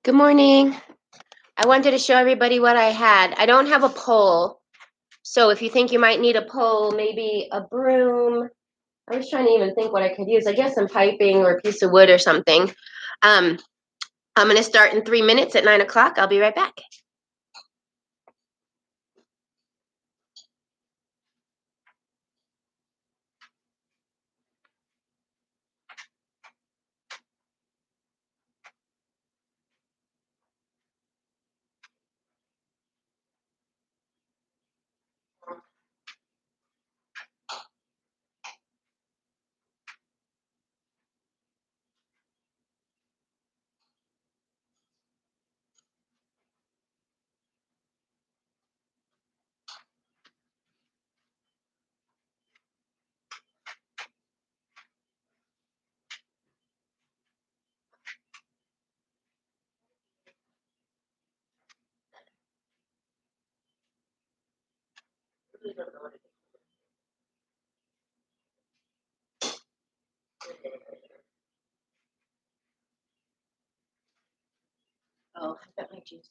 Good morning. I wanted to show everybody what I had. I don't have a pole, so if you think you might need a pole, maybe a broom. I was trying to even think what I could use. I guess some piping or a piece of wood or something. I'm going to start in 3 minutes at 9 o'clock. I'll be right back. Oh, I got my juice.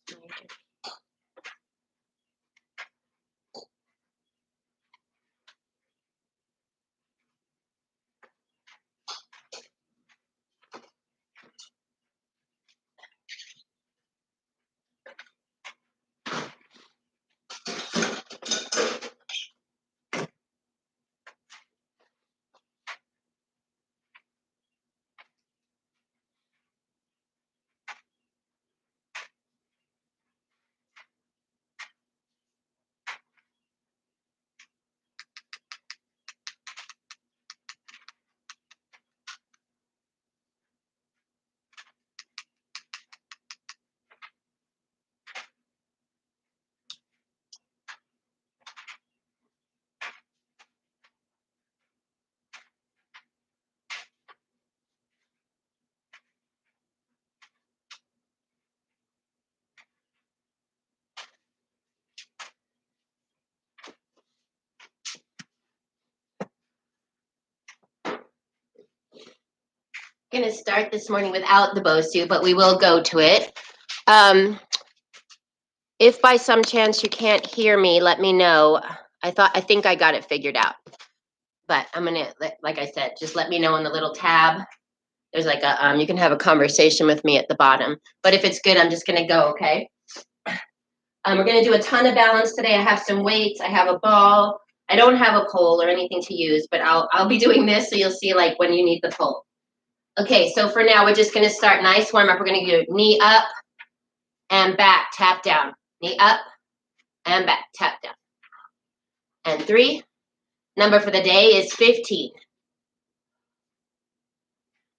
I'm going to start this morning without the bosu, but we will go to it. If by some chance you can't hear me, let me know. I think I got it figured out. But I'm going to, like I said, just let me know on the little tab. There's like a, you can have a conversation with me at the bottom. But if it's good, I'm just going to go, okay? We're going to do a ton of balance today. I have some weights. I have a ball. I don't have a pole or anything to use, but I'll be doing this so you'll see like when you need the pole. Okay, so for now, we're just going to start nice warm up. We're going to do knee up and back, tap down. Knee up and back, tap down. And 3. Number for the day is 15.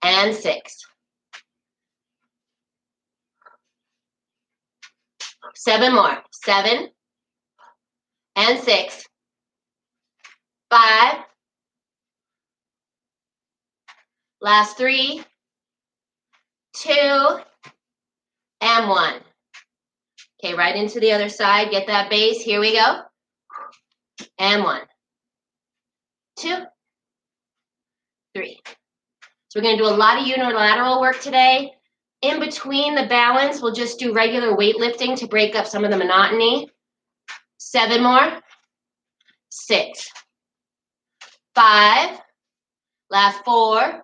And 6. 7 more. 7 and 6. 5. Last 3. 2 and 1. Okay, right into the other side. Get that base. Here we go. And 1. 2. 3. So we're going to do a lot of unilateral work today. In between the balance, we'll just do regular weightlifting to break up some of the monotony. 7 more. 6. 5. Last 4.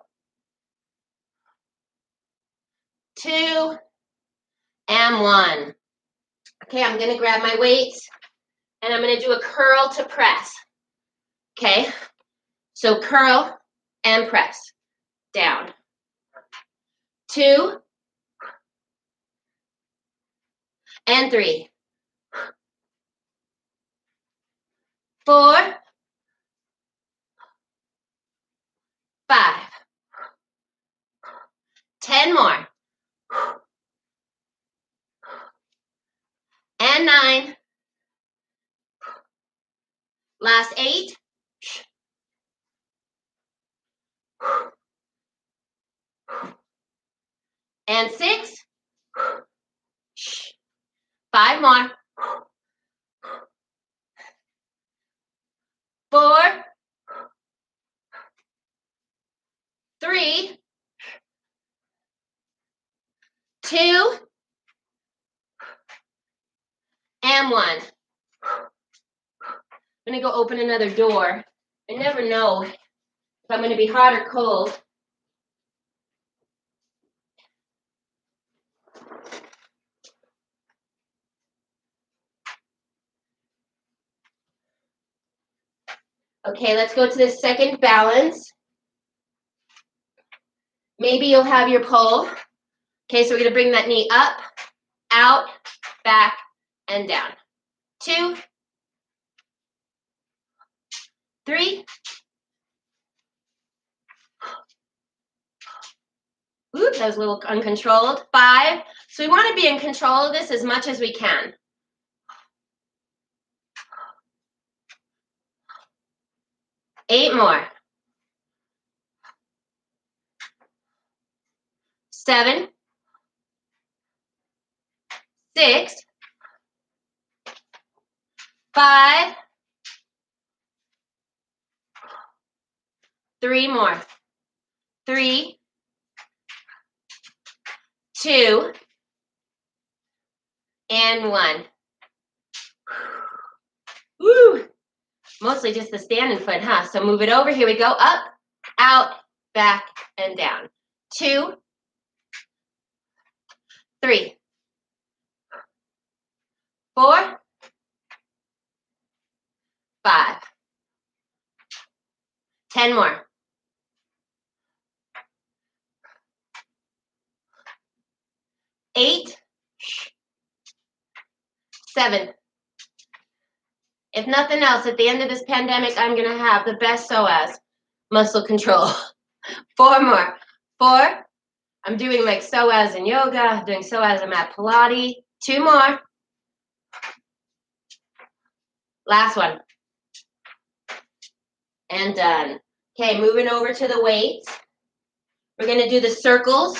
2 and 1. Okay, I'm going to grab my weights and I'm going to do a curl to press. Okay, so curl and press. Down. 2 and 3. 4. 5. 10 more. And 9. Last 8. And 6. 5 more. 4. 3. 2 and 1. I'm going to go open another door. I never know if I'm going to be hot or cold. Okay, let's go to the second balance. Maybe you'll have your pull. Okay, so we're going to bring that knee up, out, back, and down. 2, 3. Ooh, that was a little uncontrolled. 5. So we want to be in control of this as much as we can. 8 more. 7, 6, 5, 3 more. 3, 2, and 1. Woo! Mostly just the standing foot, huh? So move it over. Here we go. Up, out, back, and down. 2, 3, 4, 5. 10 more. 8, 7. If nothing else, at the end of this pandemic, I'm going to have the best psoas, muscle control. 4 more. 4. I'm doing like psoas in yoga. I'm doing psoas I'm at Pilates. 2 more. Last one. And done. Okay, moving over to the weights. We're going to do the circles.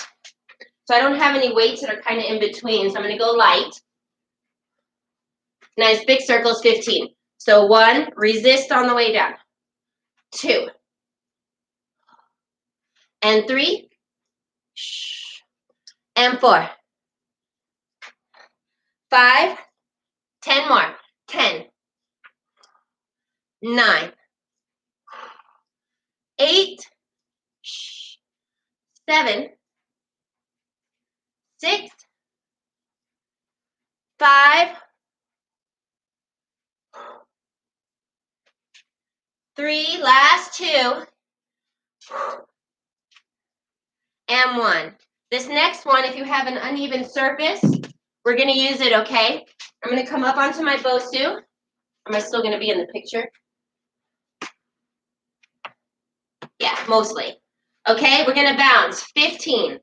So I don't have any weights that are kind of in between, so I'm going to go light. Nice big circles, 15. So 1, resist on the way down. 2. And 3. And 4. 5. 10 more. 10. 9. 8. 7. 6. 5. 3. Last 2. And 1. This next one, if you have an uneven surface, we're going to use it, okay? I'm going to come up onto my bosu. Am I still going to be in the picture? Yeah, mostly. Okay, we're going to bounce. 15.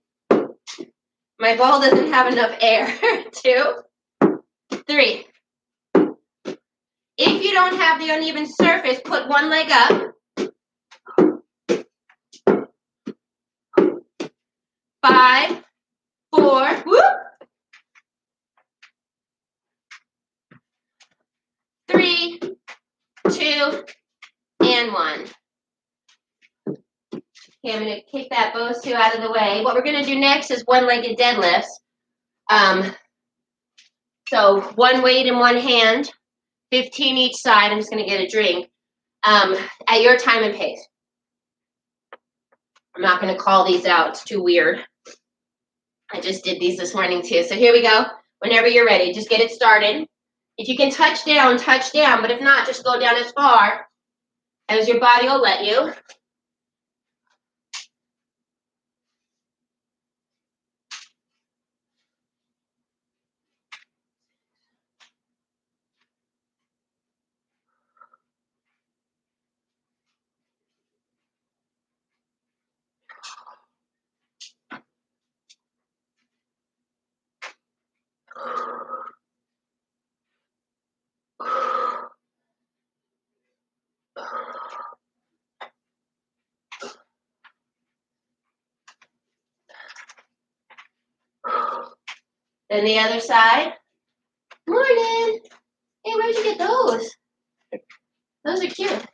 My ball doesn't have enough air. 2, 3. If you don't have the uneven surface, put one leg up. 5, 4, whoop. 3, 2, and 1. Okay, I'm going to kick that bosu out of the way. What we're going to do next is one-legged deadlifts. So 1 weight in 1 hand, 15 each side. I'm just going to get a drink at your time and pace. I'm not going to call these out. It's too weird. I just did these this morning too. So here we go. Whenever you're ready, just get it started. If you can touch down, but if not, just go down as far as your body will let you. Then the other side. Morning. Hey, where'd you get those? Those are cute.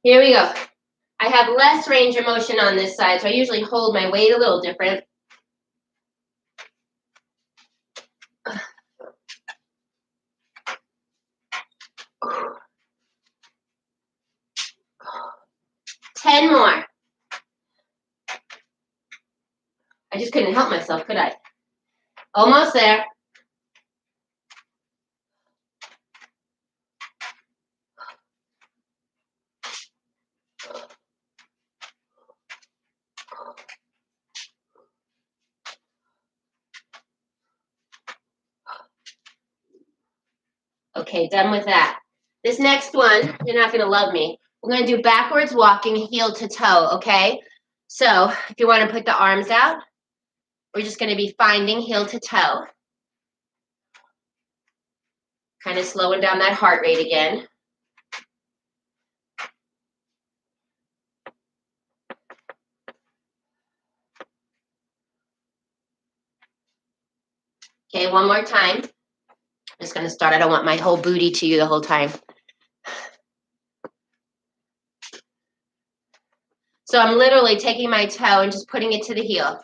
Here we go. I have less range of motion on this side, so I usually hold my weight a little different. 10 more. I just couldn't help myself, could I? Almost there. Okay, done with that. This next one, you're not going to love me. We're going to do backwards walking, heel to toe, okay? So if you want to put the arms out, we're just going to be finding heel to toe. Kind of slowing down that heart rate again. Okay, one more time. I'm just going to start. I don't want my whole booty to you the whole time. So I'm literally taking my toe and just putting it to the heel.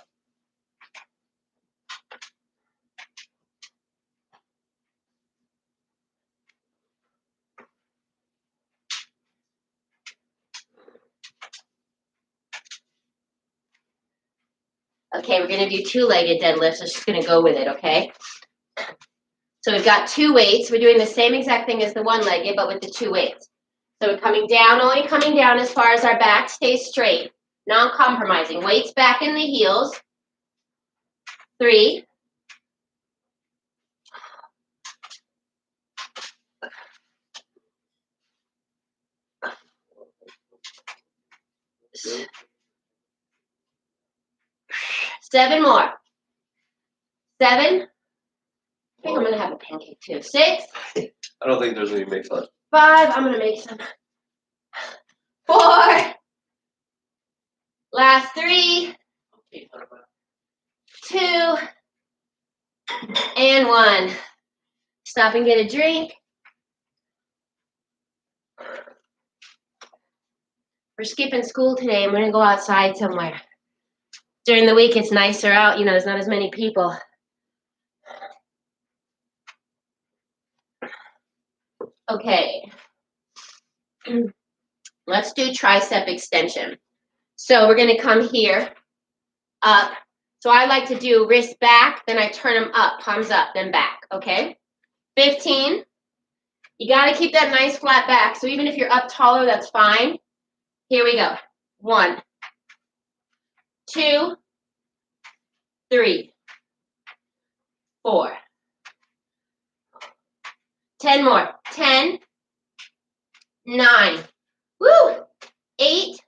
Okay, we're going to do two-legged deadlifts. I'm just going to go with it, okay? So we've got two weights. We're doing the same exact thing as the one-legged, but with the two weights. So we're coming down, only coming down as far as our back stays straight, non-compromising. Weights back in the heels. 3. 7 more. 7. I think I'm going to have a pancake too. 6. I don't think there's any mix left. 5. I'm going to make some. 4. Last 3. 2. And 1. Stop and get a drink. We're skipping school today. I'm going to go outside somewhere. During the week, it's nicer out. You know, there's not as many people. Okay. Let's do tricep extension. So we're going to come here, up. So I like to do wrist back, then I turn them up, palms up, then back, okay? 15. You got to keep that nice flat back. So even if you're up taller, that's fine. Here we go. 1, 2, 3, 4. 10 more. 10, 9, woo, 8,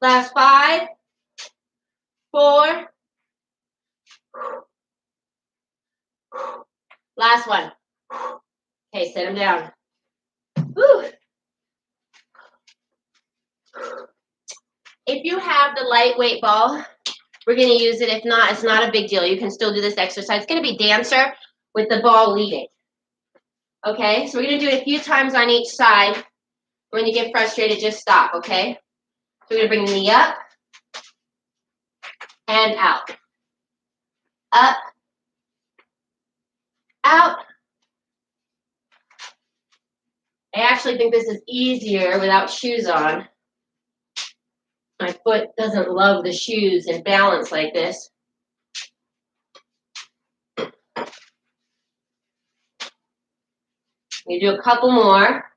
last 5, 4, last one. Okay, set them down. Woo. If you have the lightweight ball, we're going to use it. If not, it's not a big deal. You can still do this exercise. It's going to be dancer with the ball leading. Okay, so we're going to do it a few times on each side. When you get frustrated, just stop, okay? So we're going to bring the knee up and out. Up, out. I actually think this is easier without shoes on. My foot doesn't love the shoes and balance like this. You do a couple more.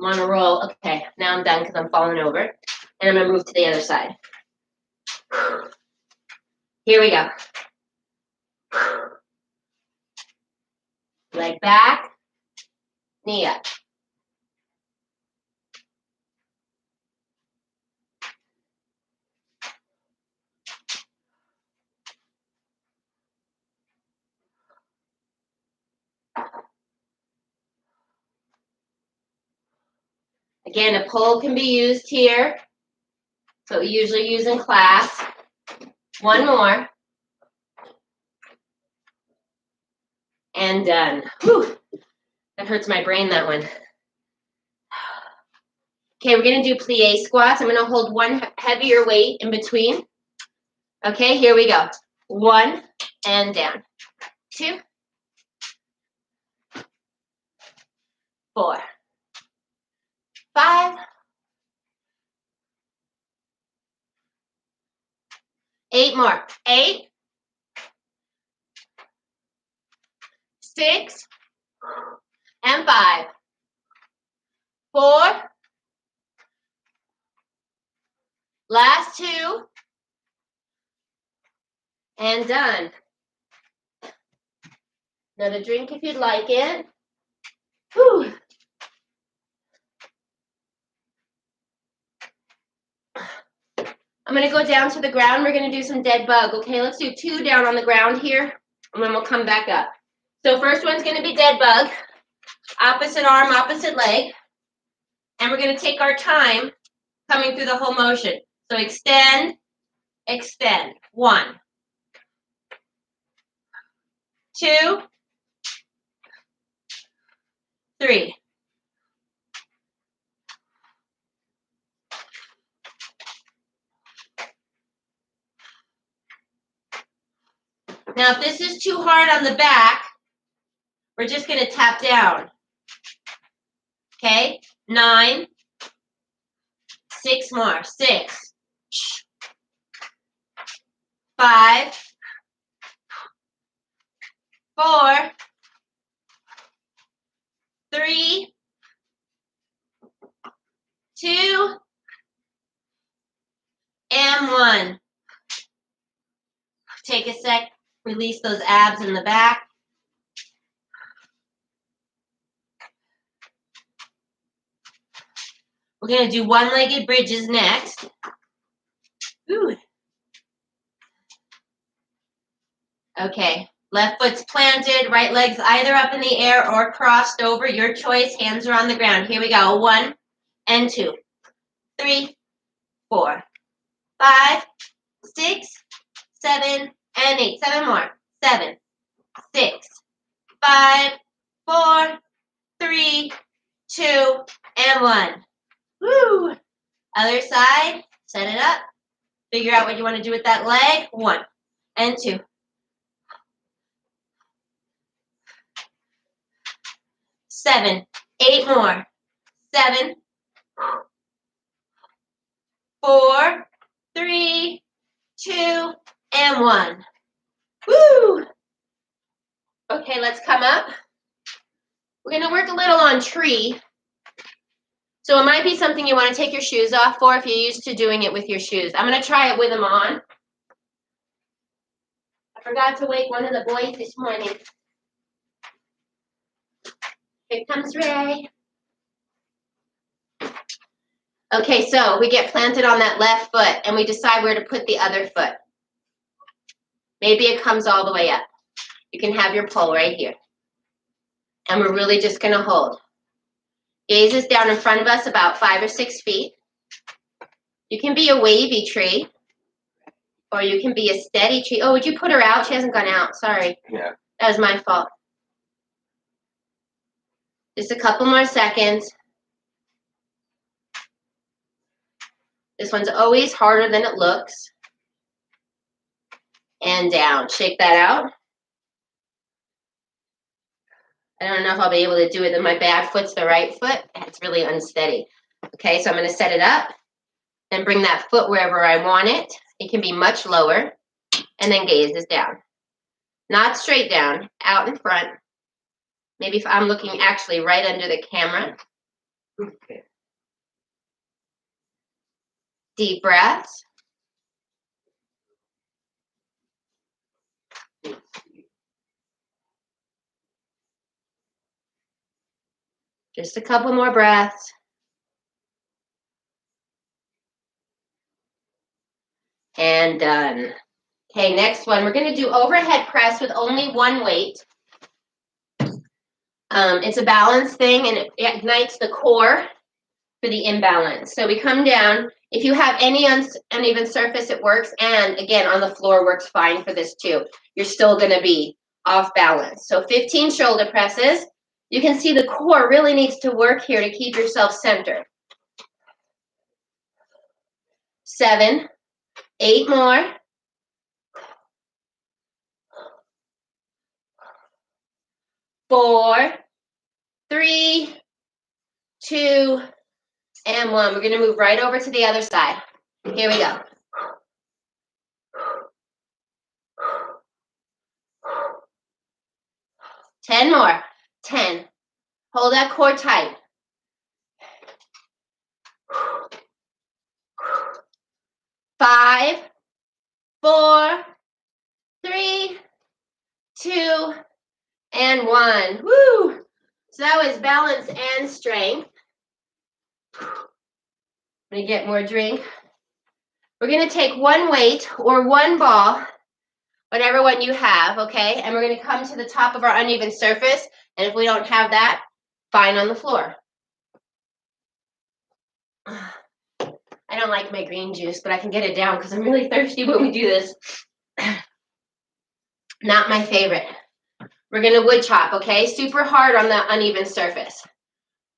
I'm on a roll. Okay, now I'm done because I'm falling over. And I'm going to move to the other side. Here we go. Leg back, knee up. Again, a pole can be used here. So we usually use in class. 1 more. And done. Whew. That hurts my brain, that one. Okay, we're going to do plie squats. I'm going to hold one heavier weight in between. Okay, here we go. 1 and down. 2 4, 5, 8 more. 8, 6, and 5, 4, last 2, and done. Another drink if you'd like it. Whew. I'm going to go down to the ground. We're going to do some dead bug. Okay, let's do 2 down on the ground here, and then we'll come back up. So first one's going to be dead bug. Opposite arm, opposite leg. And we're going to take our time coming through the whole motion. So extend, extend. 1, 2, 3. Now, if this is too hard on the back, we're just going to tap down. Okay? 9, 6 more. 6, 5, 4, 3, 2, and 1. Take a sec. Release those abs in the back. We're going to do one-legged bridges next. Ooh. Okay. Left foot's planted, right leg's either up in the air or crossed over. Your choice. Hands are on the ground. Here we go. 1 and 2, 3, 4, 5, 6, 7, and 8. 7 more. 7, 6, 5, 4, 3, 2, and 1. Woo! Other side. Set it up. Figure out what you want to do with that leg. 1 and 2. 7, 8 more. 7, 4, 3, 2, and 1. Woo! Okay, let's come up. We're going to work a little on tree. So it might be something you want to take your shoes off for if you're used to doing it with your shoes. I'm going to try it with them on. I forgot to wake one of the boys this morning. Here comes Ray. Okay, so we get planted on that left foot and we decide where to put the other foot. Maybe it comes all the way up. You can have your pole right here. And we're really just going to hold. Gaze is down in front of us about 5 or 6 feet. You can be a wavy tree, or you can be a steady tree. Oh, would you put her out? She hasn't gone out. Sorry. Yeah. That was my fault. Just a couple more seconds. This one's always harder than it looks. And down. Shake that out. I don't know if I'll be able to do it if my bad foot's the right foot. It's really unsteady. Okay, so I'm going to set it up and bring that foot wherever I want it. It can be much lower. And then gaze is down. Not straight down, out in front. Maybe if I'm looking actually right under the camera. Okay. Deep breaths. Just a couple more breaths. And done. Okay, next one. We're going to do overhead press with only one weight. It's a balance thing, and it ignites the core for the imbalance. So we come down. If you have any uneven surface, it works. And again, on the floor works fine for this too. You're still going to be off balance. So 15 shoulder presses. You can see the core really needs to work here to keep yourself centered. 7, 8 more. 4, 3, 2, and 1. We're going to move right over to the other side. Here we go. Ten more. 10. Hold that core tight. 5, 4, 3, 2, and 1. Woo! So that was balance and strength. I'm going to get more drink. We're going to take one weight or one ball, whatever one you have, okay? And we're going to come to the top of our uneven surface. And if we don't have that, fine on the floor. I don't like my green juice, but I can get it down because I'm really thirsty when we do this. Not my favorite. We're going to wood chop, okay? Super hard on the uneven surface.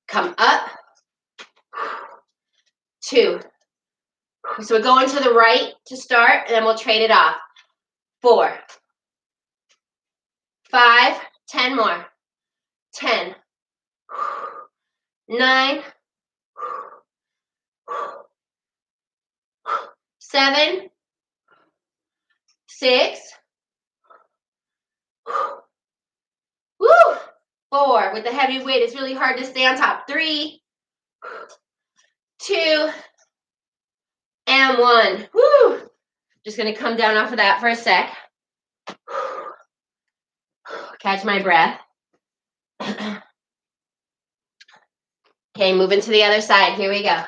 Come up. 2. So we're going to the right to start, and then we'll trade it off. 4, 5, 10 more. 10, 9, 7, 6, woo, 4. With the heavy weight, it's really hard to stay on top. 3, 2, and 1. Woo! Just gonna come down off of that for a sec. Catch my breath. Okay, moving to the other side. Here we go.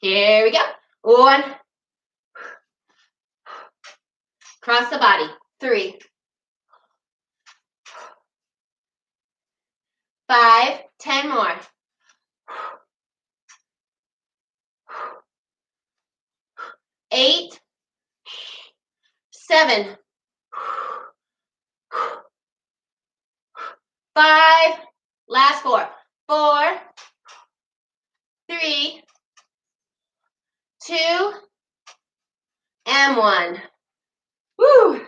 Here we go. 1. Cross the body. 3, 5, 10 more. 8, 7, 5, last 4. 4, 3, 2, and 1. Woo!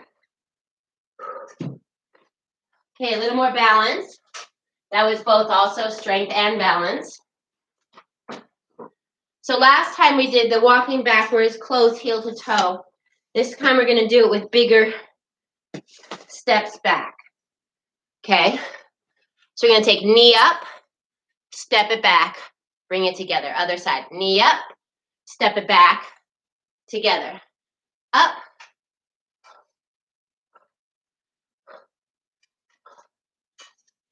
Okay, a little more balance. That was both also strength and balance. So last time we did the walking backwards, closed heel to toe. This time we're going to do it with bigger steps back. Okay? So we're going to take knee up, step it back, bring it together. Other side. Knee up, step it back, together. Up.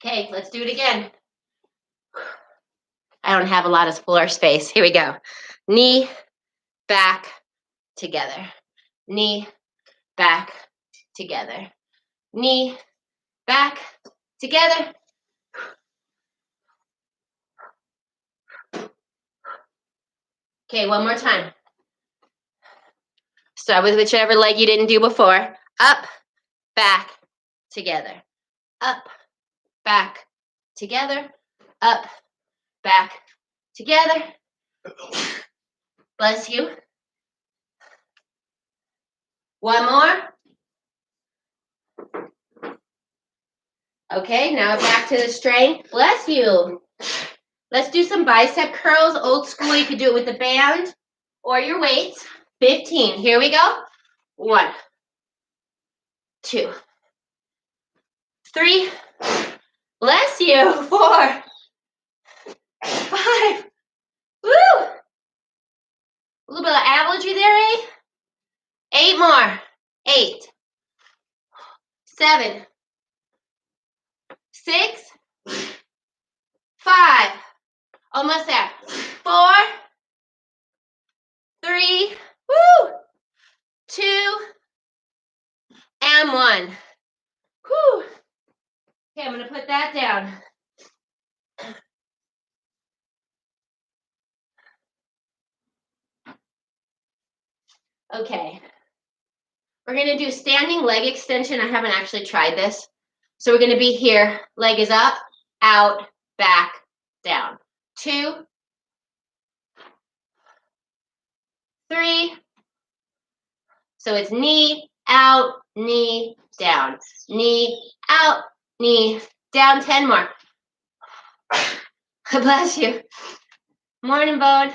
Okay, let's do it again. I don't have a lot of floor space. Here we go. Knee, back, together. Knee, back, together. Knee, back, together. Okay, one more time. Start with whichever leg you didn't do before. Up, back, together. Up, back, together. Up, back, together. Bless you. One more. Okay, now back to the strength. Bless you. Let's do some bicep curls. Old school, you could do it with the band or your weights. 15. Here we go. 1, 2, 3. Bless you. 4, 5. Woo! A little bit of allergy there, eh? 8 more. 8, 7, 6, 5. Almost there. 4, 3, woo, 2, and 1. Whew. Okay, I'm going to put that down. Okay. We're going to do standing leg extension. I haven't actually tried this. So we're going to be here. Leg is up, out, back, down. 2, 3. So it's knee, out, knee, down. Knee, out, knee, Down 10 more. Bless you. Morning, Bone.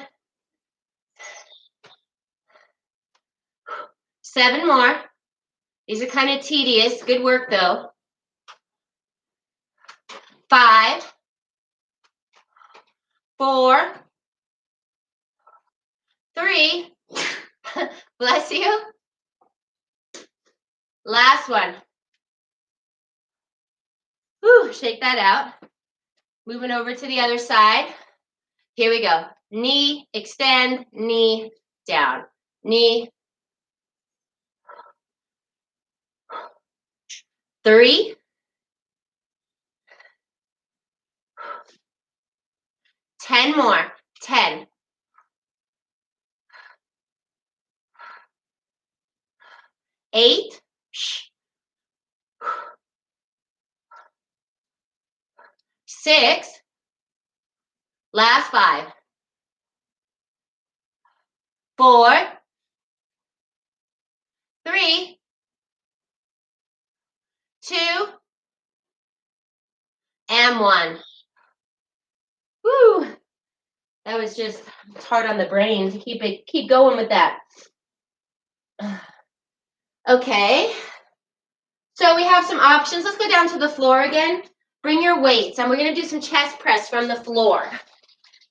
7 more. These are kind of tedious. Good work, though. 5, 4, 3. Bless you. Last one. Whew, shake that out. Moving over to the other side. Here we go. Knee, extend, knee, down. Knee. 3. 10 more. 10. 8. 6. Last 5. 4. 3. 2. And 1. Woo! That was just, it's hard on the brain to keep going with that. Okay. So we have some options. Let's go down to the floor again. Bring your weights, and we're going to do some chest press from the floor.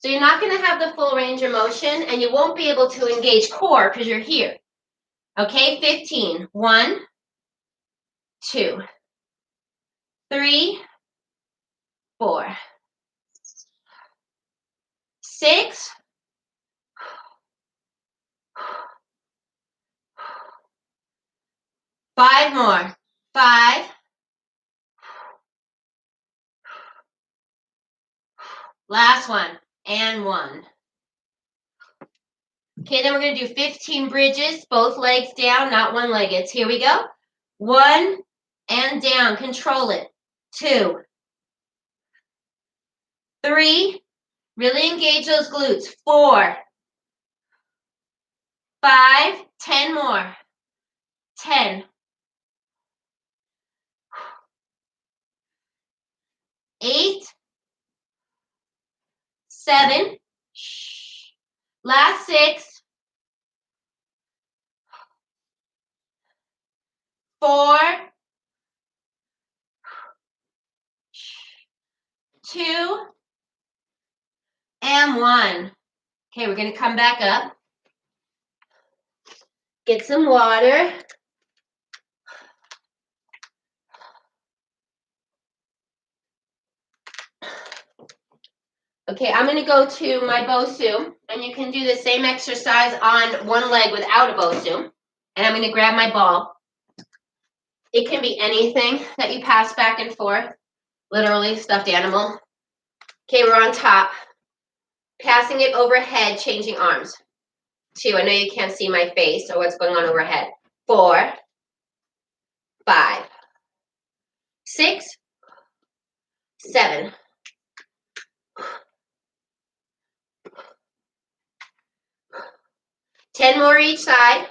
So you're not going to have the full range of motion, and you won't be able to engage core because you're here. Okay, 15. 1, 2, 3, 4, 6, 5 more. 5, last one, and 1. Okay, then we're going to do 15 bridges, both legs down, not one-legged. Here we go. 1 and down. Control it. 2, 3. Really engage those glutes. 4, 5, 10 more. 10. 8, 7. Last 6. 4, 2, and 1. Okay, we're going to come back up. Get some water. Okay, I'm going to go to my bosu, and you can do the same exercise on one leg without a bosu. And I'm going to grab my ball. It can be anything that you pass back and forth, literally stuffed animal. Okay, we're on top. Passing it overhead, changing arms. 2, I know you can't see my face or what's going on overhead. 4, 5, 6, 7. 10 more each side.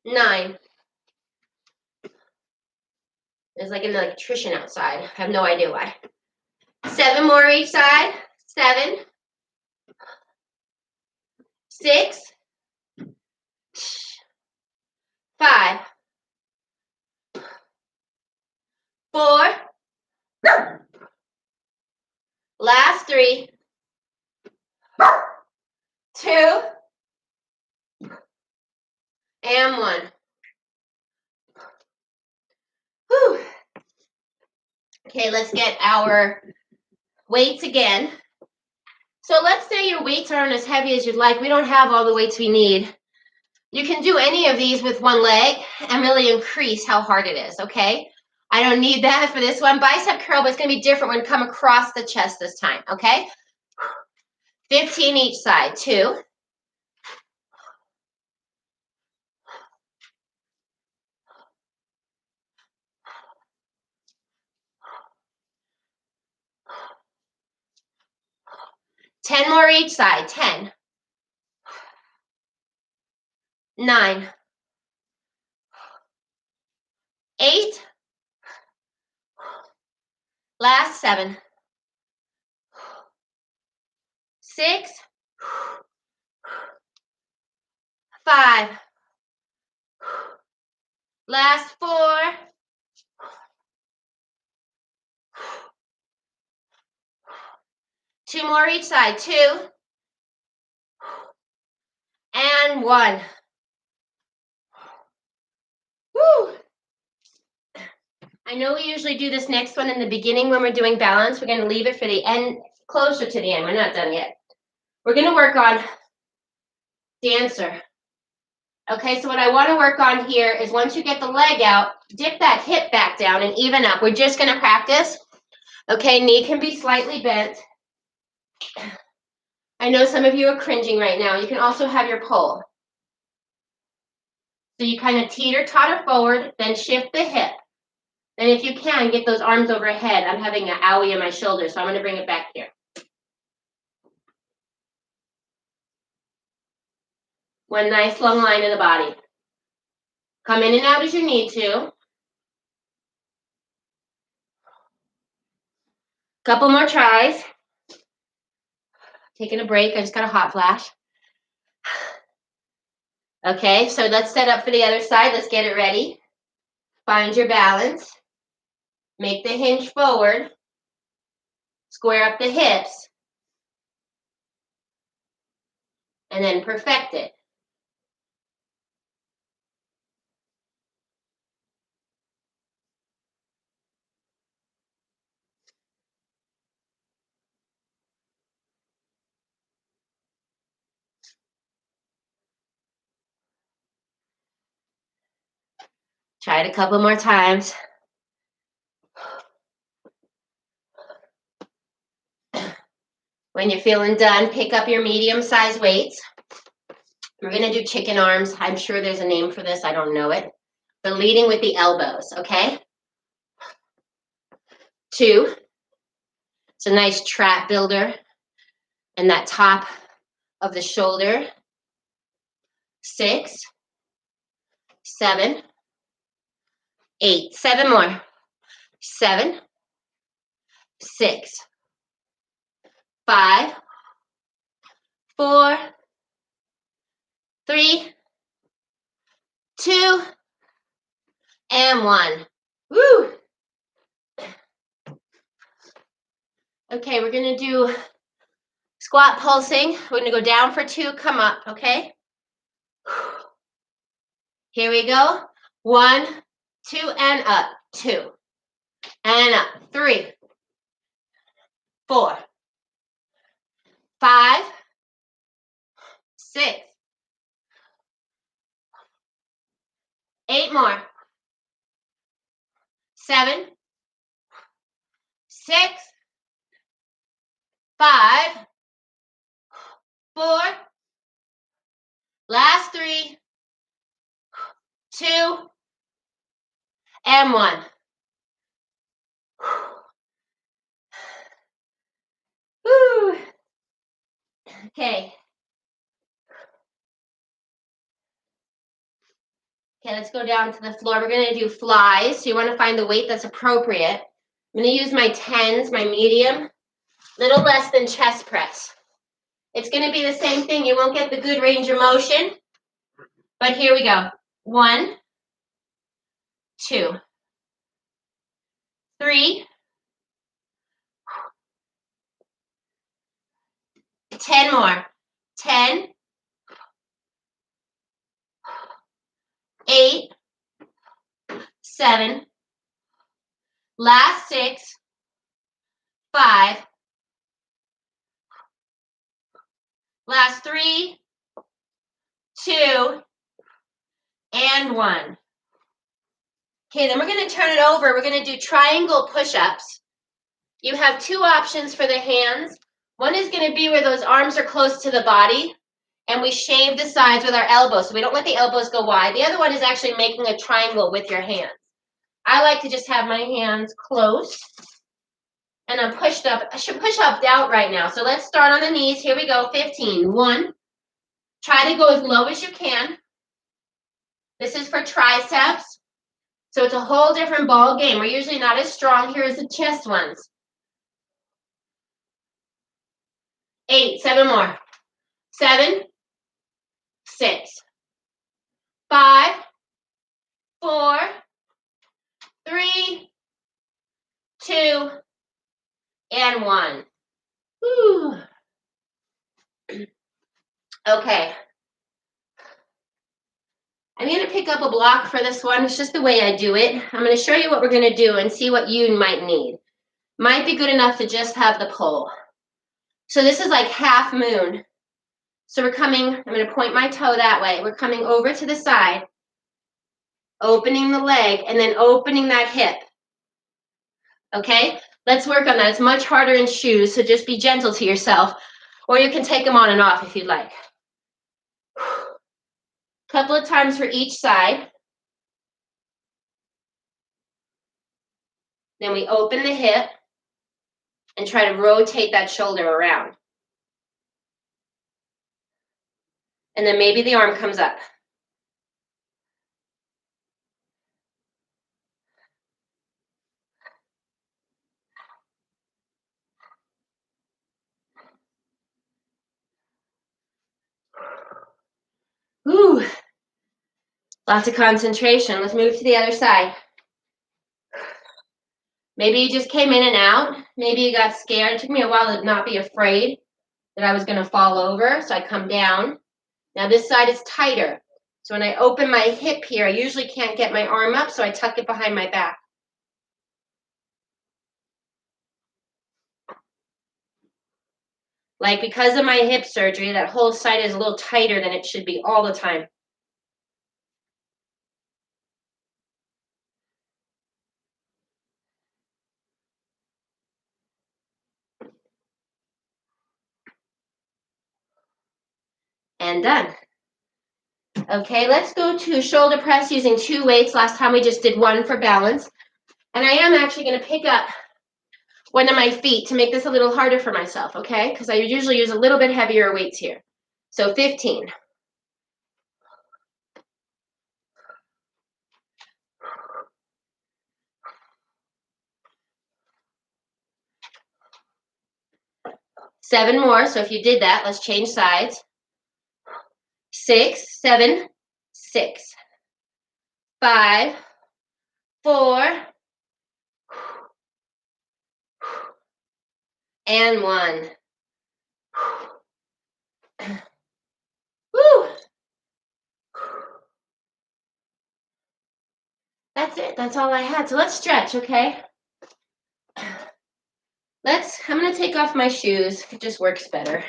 9. There's like an electrician outside. I have no idea why. 7 more each side. 7. 6. 5. 4. Last 3. 2. And 1. Whew. Okay, let's get our weights again. So let's say your weights aren't as heavy as you'd like. We don't have all the weights we need. You can do any of these with one leg and really increase how hard it is, okay? I don't need that for this one. Bicep curl, but it's going to be different when you come across the chest this time, okay? 15 each side. 2. 10 more each side. 10. 9. 8. Last 7. 6. 5. Last 4. 2 more each side. 2. And 1. Woo! I know we usually do this next one in the beginning when we're doing balance. We're going to leave it for the end, closer to the end. We're not done yet. We're going to work on dancer. Okay, so what I want to work on here is once you get the leg out, dip that hip back down and even up. We're just going to practice. Okay, knee can be slightly bent. I know some of you are cringing right now. You can also have your pole. So you kind of teeter-totter forward, then shift the hip. And if you can, get those arms overhead. I'm having an owie in my shoulder, so I'm going to bring it back here. One nice long line in the body. Come in and out as you need to. Couple more tries. Taking a break. I just got a hot flash. Okay, so let's set up for the other side. Let's get it ready. Find your balance. Make the hinge forward. Square up the hips. And then perfect it. Try it a couple more times. When you're feeling done, pick up your medium-sized weights. We're going to do chicken arms. I'm sure there's a name for this. I don't know it. But leading with the elbows, okay? 2. It's a nice trap builder. And that top of the shoulder. 6. 7. 8. 7 more. 7. 6. 5. 4. 3. 2. And 1. Woo! Okay, we're going to do squat pulsing. We're going to go down for 2, come up, okay? Here we go. 1, 2, and up. 2. And up. 3. 4. 5. 6. 8 more. 7. 6. 5. 4. Last 3. 2. And 1. Woo. Okay. Okay, let's go down to the floor. We're going to do flies. So you want to find the weight that's appropriate. I'm going to use my 10s, my medium, little less than chest press. It's going to be the same thing. You won't get the good range of motion. But here we go. 1, 2, 3, 10 more. 10, 8, 7, last 6, 5, last 3, 2, and 1. Okay, then we're going to turn it over. We're going to do triangle push-ups. You have 2 options for the hands. One is going to be where those arms are close to the body, and we shave the sides with our elbows, so we don't let the elbows go wide. The other one is actually making a triangle with your hands. I like to just have my hands close, and I'm pushed up. I should push up out right now. So let's start on the knees. Here we go. 15. 1. Try to go as low as you can. This is for triceps. So it's a whole different ball game. We're usually not as strong here as the chest ones. 8, 7 more. 7, 6, 5, 4, 3, 2, and 1. Whew. Okay. I'm going to pick up a block for this one. It's just the way I do it. I'm going to show you what we're going to do and see what you might need. Might be good enough to just have the pole. So this is like half moon. So we're coming, I'm going to point my toe that way. We're coming over to the side, opening the leg, and then opening that hip. Okay? Let's work on that. It's much harder in shoes, so just be gentle to yourself. Or you can take them on and off if you'd like. Couple of times for each side. Then we open the hip and try to rotate that shoulder around. And then maybe the arm comes up. Ooh, lots of concentration. Let's move to the other side. Maybe you just came in and out. Maybe you got scared. It took me a while to not be afraid that I was going to fall over, so I come down. Now this side is tighter. So when I open my hip here, I usually can't get my arm up, so I tuck it behind my back. Like because of my hip surgery, that whole side is a little tighter than it should be all the time. And done. Okay, let's go to shoulder press using 2 weights. Last time we just did 1 for balance. And I am actually going to pick up one of my feet to make this a little harder for myself, okay? Because I usually use a little bit heavier weights here. So 15. Seven more, so if you did that, let's change sides. 6, 7, 6, 5, 4, and 1. Woo! That's it. That's all I had. So let's stretch, okay? I'm going to take off my shoes. It just works better.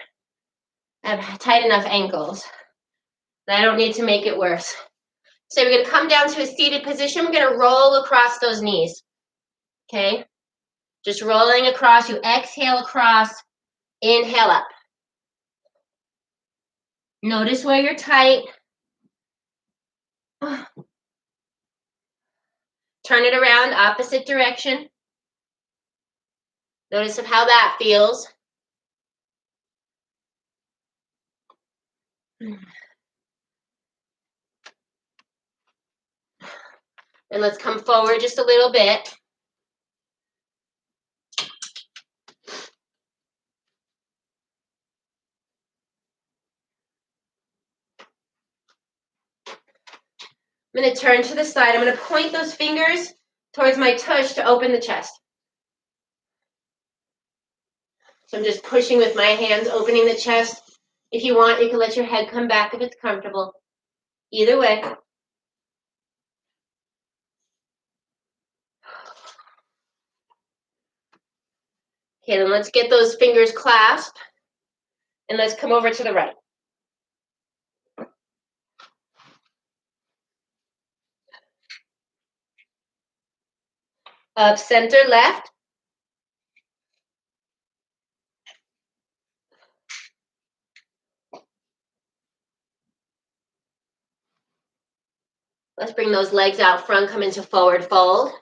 I have tight enough ankles that I don't need to make it worse. So we're going to come down to a seated position. We're going to roll across those knees, okay? Just rolling across. You exhale across, inhale up. Notice where you're tight. Turn it around, opposite direction. Notice of how that feels. And let's come forward just a little bit. I'm going to turn to the side. I'm going to point those fingers towards my tush to open the chest. So I'm just pushing with my hands, opening the chest. If you want, you can let your head come back if it's comfortable. Either way. Okay, then let's get those fingers clasped. And let's come over to the right. Up, center, left. Let's bring those legs out front, come into forward fold.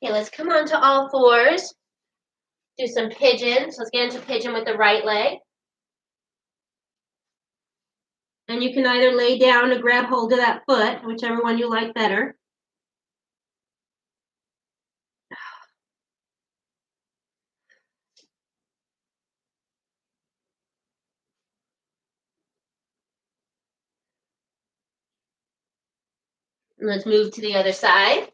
Okay, let's come on to all fours. Do some pigeons. Let's get into pigeon with the right leg. And you can either lay down or grab hold of that foot, whichever one you like better. And let's move to the other side.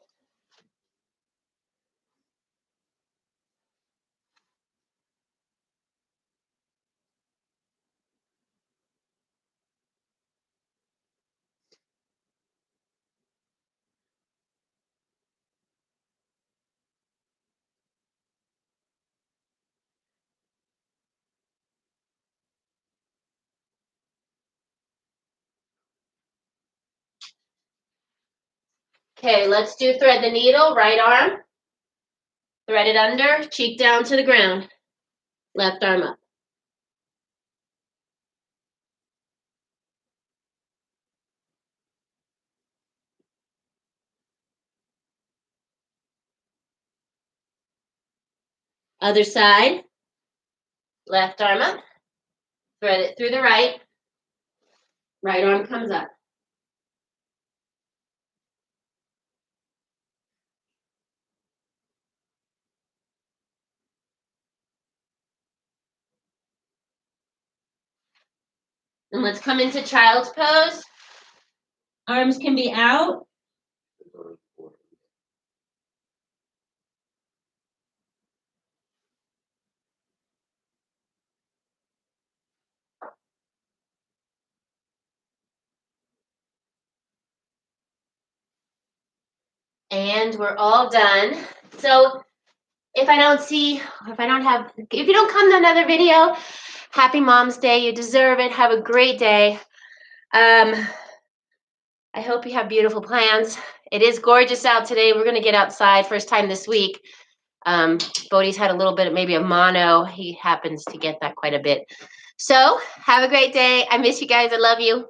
Okay, let's do thread the needle, right arm. Thread it under, cheek down to the ground. Left arm up. Other side. Left arm up. Thread it through the right. Right arm comes up. And let's come into child's pose. Arms can be out. And we're all done. So if you don't come to another video, happy Mom's Day. You deserve it. Have a great day. I hope you have beautiful plans. It is gorgeous out today. We're going to get outside first time this week. Bodie's had a little bit of maybe a mono. He happens to get that quite a bit. So have a great day. I miss you guys. I love you.